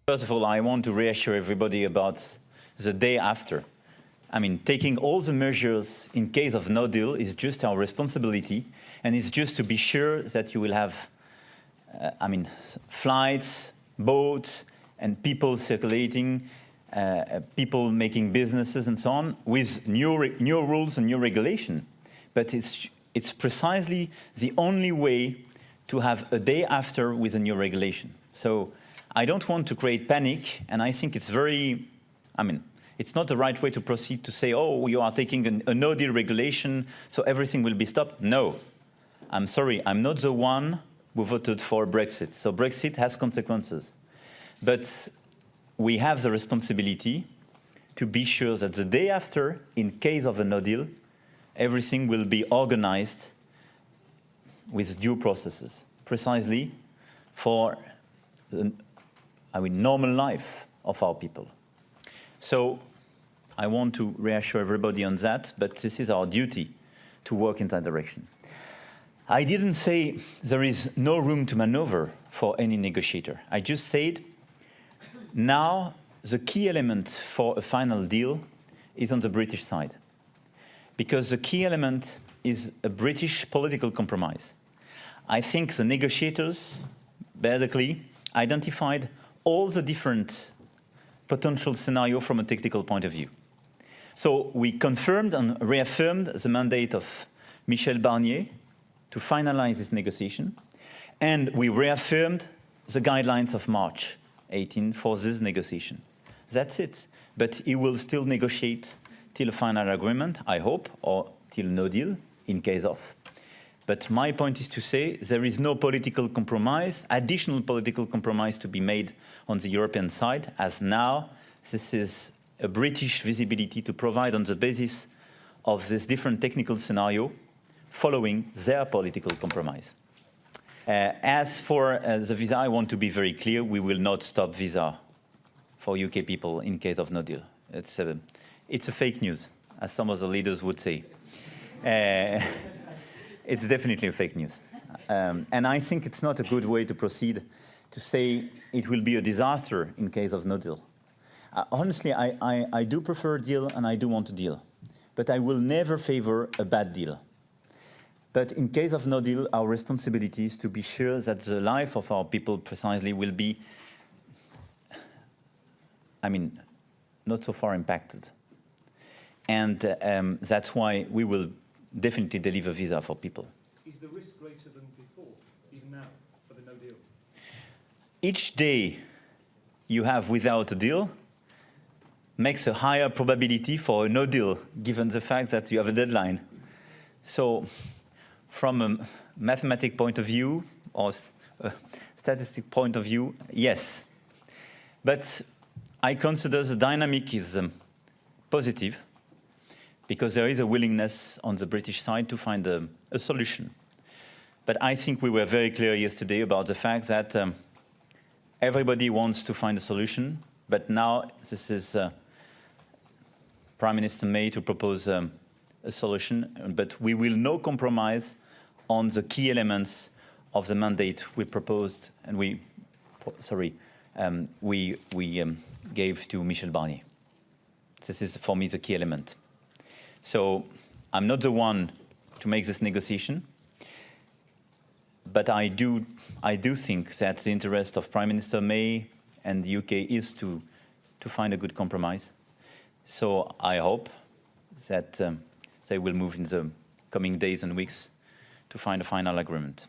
First of all, I want to reassure everybody about the day after. I mean, taking all the measures in case of no deal is just our responsibility, and it's just to be sure that you will have, flights, boats, and people circulating, people making businesses and so on, with new rules and new regulation. But it's precisely the only way to have a day after with a new regulation. So I don't want to create panic, and I think it's it's not the right way to proceed to say, oh, you are taking a no-deal regulation, so everything will be stopped. No, I'm sorry, I'm not the one who voted for Brexit. So Brexit has consequences. But we have the responsibility to be sure that the day after, in case of a no-deal, everything will be organized with due processes, precisely for the normal life of our people. So I want to reassure everybody on that, but this is our duty to work in that direction. I didn't say there is no room to maneuver for any negotiator. I just said now the key element for a final deal is on the British side, because the key element is a British political compromise. I think the negotiators basically identified all the different potential scenarios from a technical point of view. So we confirmed and reaffirmed the mandate of Michel Barnier to finalize this negotiation, and we reaffirmed the guidelines of March 18 for this negotiation. That's it. But he will still negotiate till a final agreement, I hope, or till no deal, in case of. But my point is to say there is no political compromise, additional political compromise to be made on the European side, as now this is a British visibility to provide on the basis of this different technical scenario following their political compromise. As for the visa, I want to be very clear, we will not stop visa for UK people in case of no deal. It's a fake news, as some of the leaders would say. It's definitely a fake news. And I think it's not a good way to proceed to say it will be a disaster in case of no deal. Honestly, I do prefer a deal and I do want a deal, but I will never favor a bad deal. But in case of no deal, our responsibility is to be sure that the life of our people precisely will be, not so far impacted. And that's why we will definitely deliver visa for people. Is the risk greater than before, even now, for the no deal? Each day you have without a deal makes a higher probability for a no deal, given the fact that you have a deadline. So from a mathematic point of view or a statistic point of view, yes. But I consider the dynamic is positive, because there is a willingness on the British side to find a solution. But I think we were very clear yesterday about the fact that everybody wants to find a solution, but now this is Prime Minister May to propose a solution, but we will not compromise on the key elements of the mandate we proposed and we gave to Michel Barnier. This is, for me, the key element. So I'm not the one to make this negotiation, but I do think that the interest of Prime Minister May and the UK is to find a good compromise. So I hope that they will move in the coming days and weeks to find a final agreement.